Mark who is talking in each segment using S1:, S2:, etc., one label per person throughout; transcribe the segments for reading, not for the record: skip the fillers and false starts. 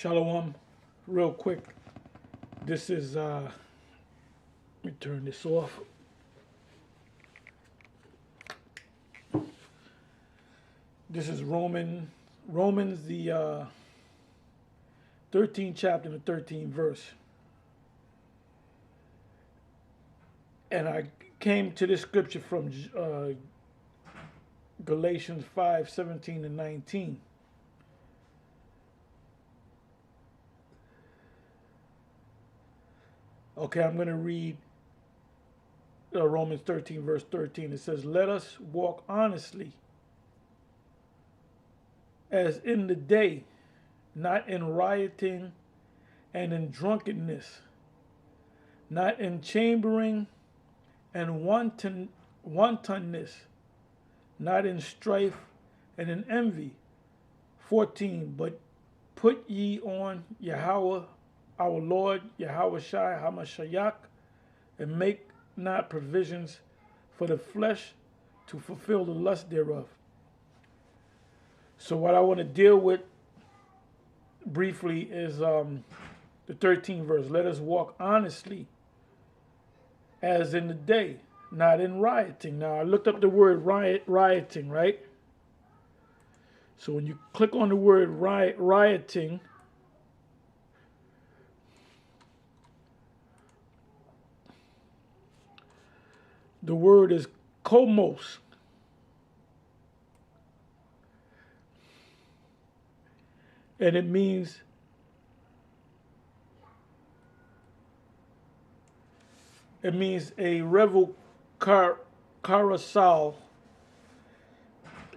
S1: Shalom, real quick. This is, let me turn this off. This is Romans, the 13th chapter and the 13th verse. And I came to this scripture from Galatians 5:17 and 19. Okay, I'm going to read Romans 13, verse 13. It says, "Let us walk honestly as in the day, not in rioting and in drunkenness, not in chambering and wantonness, not in strife and in envy." 14, "But put ye on Yahweh, our Lord, Yahweh Shai HaMashiach, and make not provisions for the flesh to fulfill the lust thereof." So what I want to deal with briefly is the 13th verse. Let us walk honestly as in the day, not in rioting. Now, I looked up the word rioting, right? So when you click on the word rioting, the word is komos. And it means a revel carousel,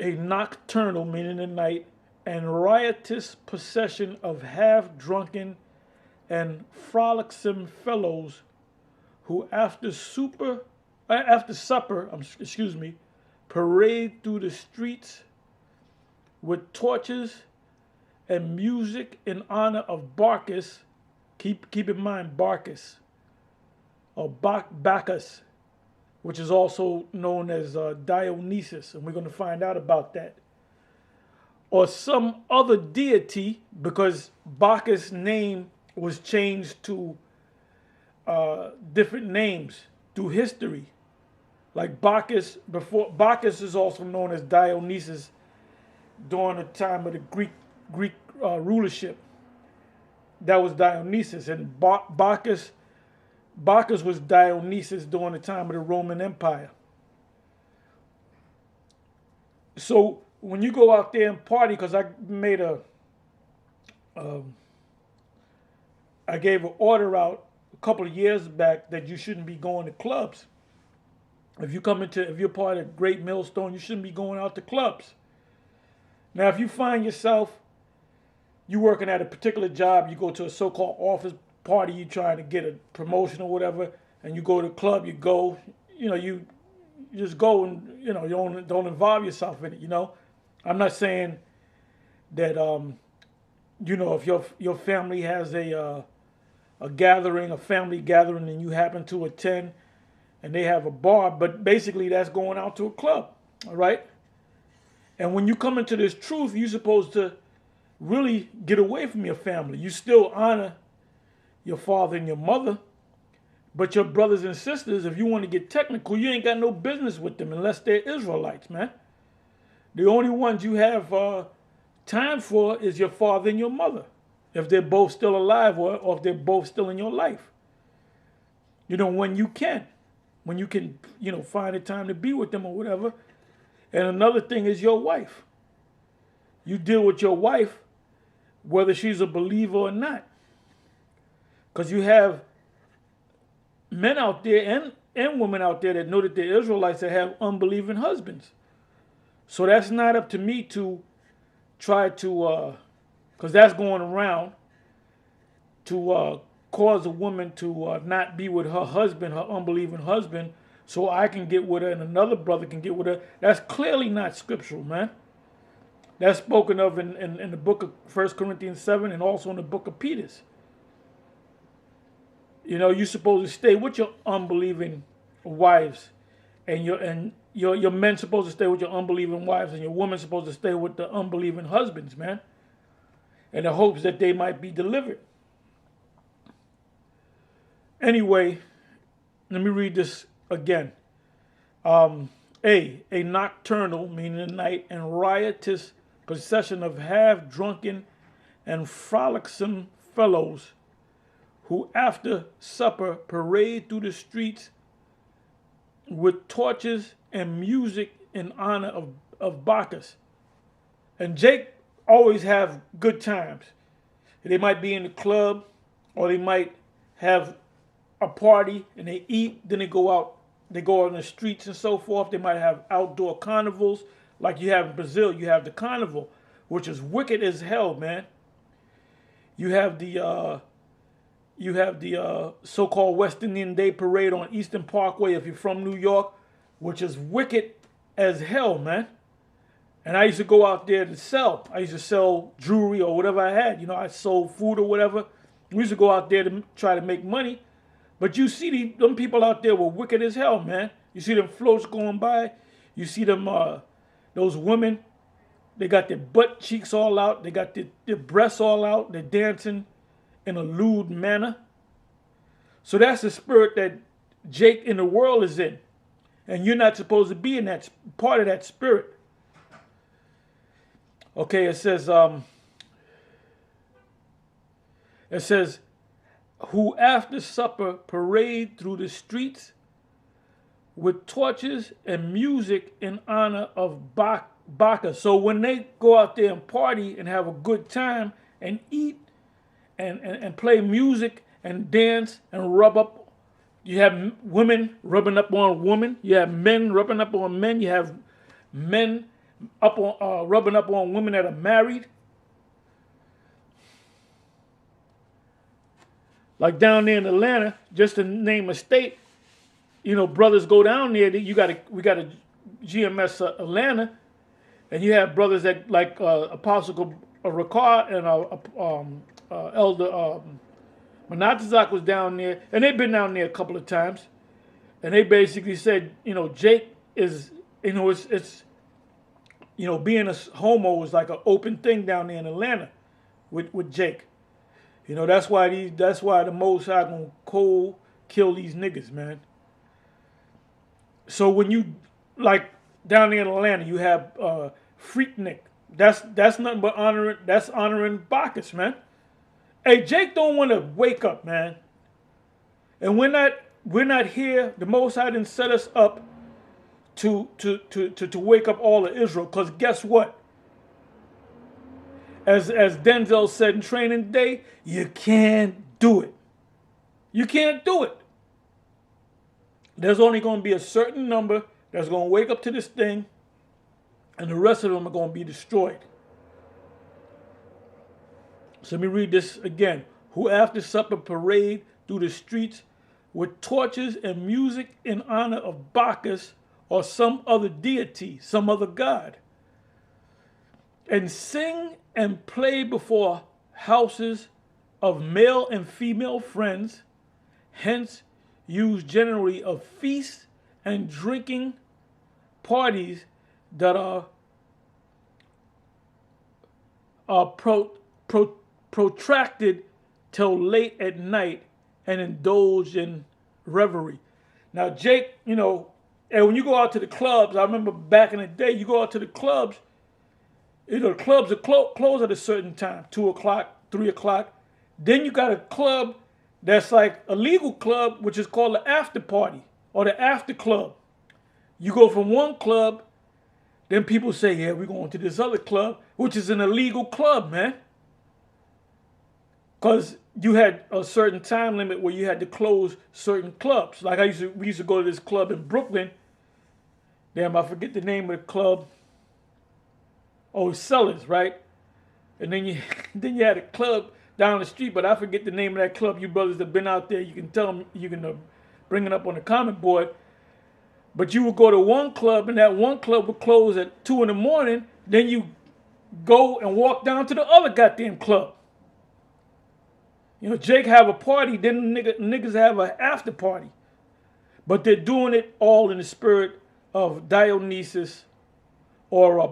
S1: a nocturnal, meaning the night, and riotous procession of half-drunken and frolicsome fellows who after supper, parade through the streets with torches and music in honor of Bacchus. Keep in mind Bacchus, or Bacchus, which is also known as Dionysus, and we're going to find out about that. Or some other deity, because Bacchus' name was changed to different names through history. Like Bacchus is also known as Dionysus during the time of the Greek rulership. That was Dionysus, and Bacchus was Dionysus during the time of the Roman Empire. So when you go out there and party, because I made I gave an order out a couple of years back that you shouldn't be going to clubs. If you're part of Great Millstone, you shouldn't be going out to clubs. Now, if you find yourself, you working at a particular job, you go to a so-called office party, you trying to get a promotion or whatever, and you go to a club, you just go and, you don't involve yourself in it, I'm not saying that, if your family has a family gathering, and you happen to attend, and they have a bar, but basically that's going out to a club, all right? And when you come into this truth, you're supposed to really get away from your family. You still honor your father and your mother, but your brothers and sisters, if you want to get technical, you ain't got no business with them unless they're Israelites, man. The only ones you have time for is your father and your mother, if they're both still alive or if they're both still in your life. When you can, find the time to be with them or whatever. And another thing is your wife. You deal with your wife whether she's a believer or not. Because you have men out there and women out there that know that they're Israelites that have unbelieving husbands. So that's not up to me to try to, because that's going around, to cause a woman to not be with her husband, her unbelieving husband, so I can get with her and another brother can get with her. That's clearly not scriptural, man. That's spoken of in the book of 1 Corinthians 7 and also in the book of Peter. You're supposed to stay with your unbelieving wives, and your men supposed to stay with your unbelieving wives, and your woman's supposed to stay with the unbelieving husbands, man. in the hopes that they might be delivered. Anyway, let me read this again. A nocturnal, meaning the night, and riotous procession of half-drunken and frolicsome fellows who after supper parade through the streets with torches and music in honor of Bacchus. And Jake always have good times. They might be in the club, or they might have a party and they eat, then they go out on the streets and so forth. They might have outdoor carnivals like you have in Brazil. You have the carnival, which is wicked as hell, man. You have the so-called West Indian Day Parade on Eastern Parkway if you're from New York, which is wicked as hell, man. And I used to go out there to sell. I used to sell jewelry or whatever I had. You know, I sold food or whatever. We used to go out there to try to make money. But you see them people out there were wicked as hell, man. You see them floats going by. You see them, those women, they got their butt cheeks all out. They got their breasts all out. They're dancing in a lewd manner. So that's the spirit that Jake in the world is in. And you're not supposed to be in that part of that spirit. Okay, it says, who after supper parade through the streets with torches and music in honor of Bacchus. So when they go out there and party and have a good time and eat and play music and dance and rub up, you have women rubbing up on women. You have men rubbing up on men. You have men rubbing up on women that are married. Like down there in Atlanta, just to name a state, you know, brothers go down there. We got a GMS Atlanta, and you have brothers that like Apostle Ricard and Elder Monatizak was down there, and they've been down there a couple of times, and they basically said, you know, Jake is, you know, it's you know, being a homo is like an open thing down there in Atlanta with Jake. You know, that's why the Most High gonna cold kill these niggas, man. So when you down there in Atlanta, you have Freaknik. That's nothing but honoring Bacchus, man. Hey, Jake don't want to wake up, man. And we're not here. The Most High didn't set us up to wake up all of Israel. Because guess what? As Denzel said in Training Day, you can't do it. You can't do it. There's only going to be a certain number that's going to wake up to this thing, and the rest of them are going to be destroyed. So let me read this again. Who after supper parade through the streets with torches and music in honor of Bacchus or some other deity, some other god, and sing and play before houses of male and female friends, hence used generally of feasts and drinking parties that are protracted till late at night and indulge in revelry. Now, Jake, you know, and when you go out to the clubs, I remember back in the day, you go out to the clubs, you know, the clubs are close at a certain time, 2 o'clock, 3 o'clock. Then you got a club that's like a legal club, which is called the after party or the after club. You go from one club, then people say, yeah, we're going to this other club, which is an illegal club, man. Because you had a certain time limit where you had to close certain clubs. Like we used to go to this club in Brooklyn. Damn, I forget the name of the club. Oh, Sellers, right? And then you had a club down the street, but I forget the name of that club. You brothers that been out there, you can tell them, you can bring it up on the comment board. But you would go to one club, and that one club would close at 2 in the morning. Then you go and walk down to the other goddamn club. You know, Jake have a party, then niggas have an after party. But they're doing it all in the spirit of Dionysus or a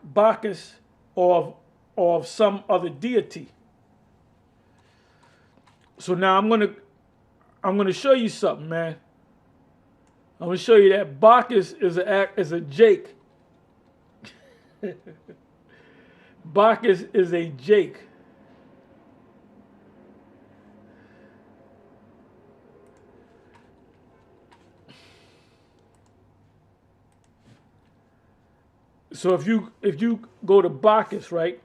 S1: Bacchus or or of some other deity. So now I'm gonna show you something, man. I'm gonna show you that Bacchus is a Jake. Bacchus is a Jake. So if you go to Bacchus, right?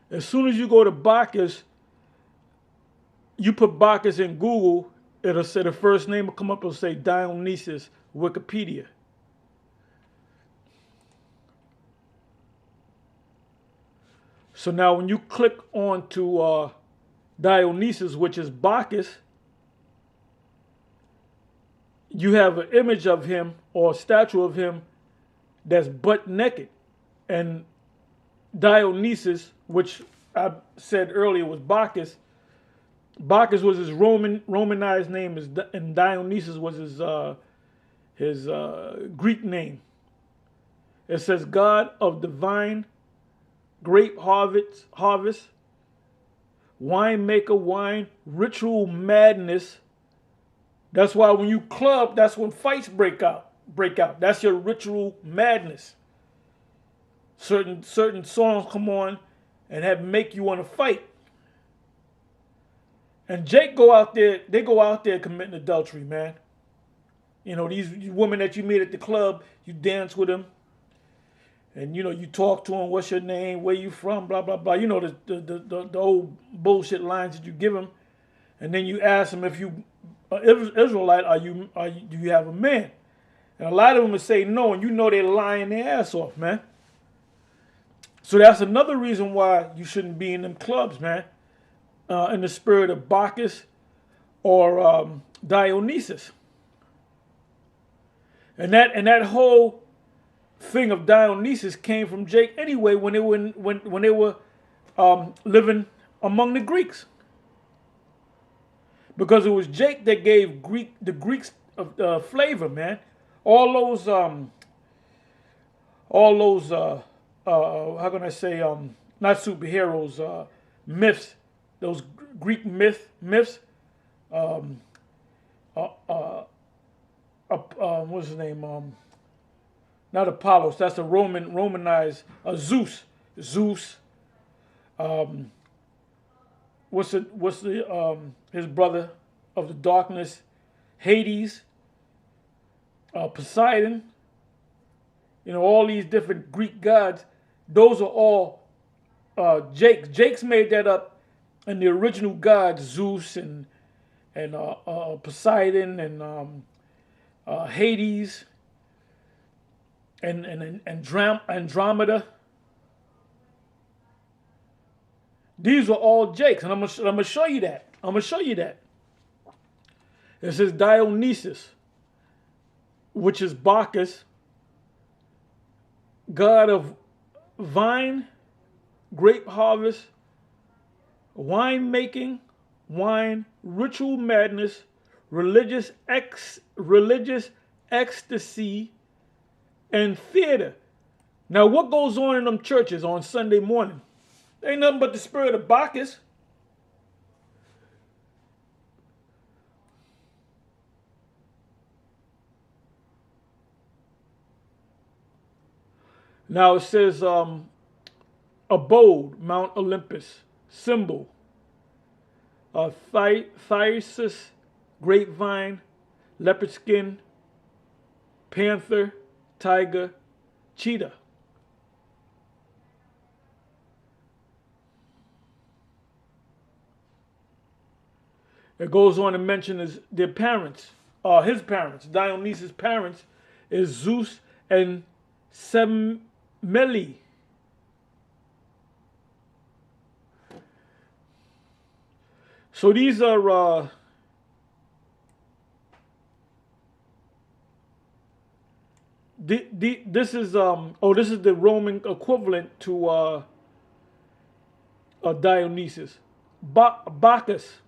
S1: As soon as you go to Bacchus, you put Bacchus in Google, it'll say the first name will come up, it'll say Dionysus, Wikipedia. So now when you click on to Dionysus, which is Bacchus, you have an image of him or a statue of him that's butt naked. And Dionysus, which I said earlier was Bacchus, Bacchus was his Romanized name, and Dionysus was his Greek name. It says God of divine grape harvest, winemaker, wine, ritual madness. That's why when you club, that's when fights break out. That's your ritual madness. Certain songs come on and make you want to fight. And Jake they go out there committing adultery, man. You know, these women that you meet at the club, you dance with them. And, you know, you talk to them, what's your name, where you from, blah, blah, blah. You know, the old bullshit lines that you give them. And then you ask them if you Israelite, do you have a man? And a lot of them will say no, and you know they're lying their ass off, man. So that's another reason why you shouldn't be in them clubs, man. In the spirit of Bacchus or Dionysus. And that whole thing of Dionysus came from Jake anyway when they were living among the Greeks. Because it was Jake that gave the Greeks flavor, man. All those how can I say not superheroes, myths, those Greek myths. What's his name? Not Apollos. That's a Romanized Zeus. Zeus. What's the his brother of the darkness? Hades. Poseidon. You know, all these different Greek gods. Those are all Jakes. Jakes made that up, and the original gods, Zeus and Poseidon and Hades and Andromeda. These are all Jakes, and I'm gonna show you that. I'm gonna show you that. It says Dionysus, which is Bacchus, god of vine, grape harvest, wine making, wine, ritual madness, religious ecstasy, and theater. Now, what goes on in them churches on Sunday morning? Ain't nothing but the spirit of Bacchus. Now it says abode, Mount Olympus, symbol, Dionysus, grapevine, leopard skin, panther, tiger, cheetah. It goes on to mention their parents, his parents, Dionysus' parents, is Zeus and Semele. So these are this is this is the Roman equivalent to Dionysus, Bacchus.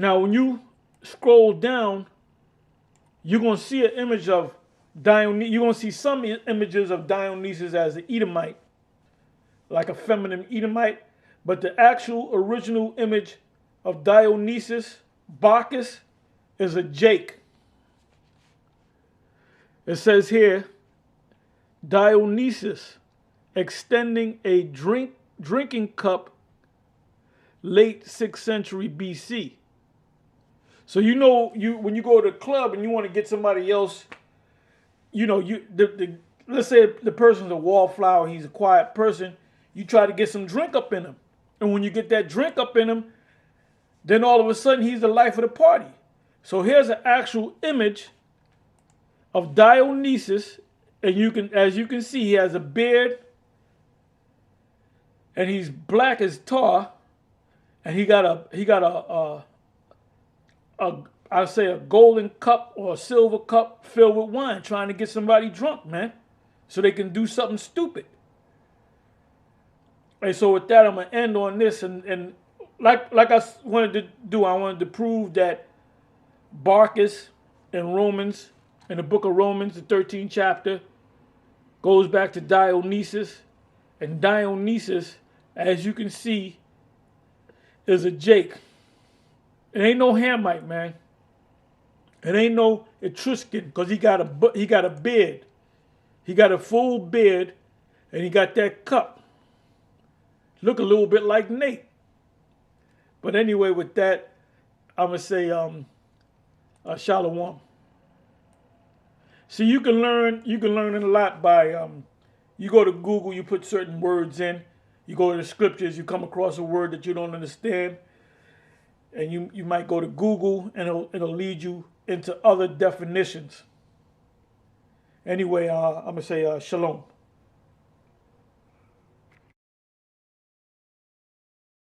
S1: Now, when you scroll down, you're going to see an image of Dionysus. You're going to see some images of Dionysus as an Edomite, like a feminine Edomite. But the actual original image of Dionysus, Bacchus, is a Jake. It says here, Dionysus extending a drinking cup, late 6th century BC. So when you go to the club and you want to get somebody else, let's say the person's a wallflower, he's a quiet person, you try to get some drink up in him. And when you get that drink up in him, then all of a sudden he's the life of the party. So here's an actual image of Dionysus, and as you can see, he has a beard, and he's black as tar, and he got I'd say a golden cup or a silver cup filled with wine, trying to get somebody drunk, man, so they can do something stupid. And so with that, I'm gonna end on this, and like I wanted to do, I wanted to prove that Bacchus in Romans, in the book of Romans, the 13th chapter, goes back to Dionysus, and Dionysus, as you can see, is a Jake. It ain't no Hamite, man. It ain't no Etruscan, because he got a beard. He got a full beard, and he got that cup. Look a little bit like Nate. But anyway, with that, I'm gonna say Shalom. See, you can learn a lot by you go to Google, you put certain words in, you go to the scriptures, you come across a word that you don't understand, and you might go to Google and it'll lead you into other definitions. Anyway, I'm gonna say Shalom.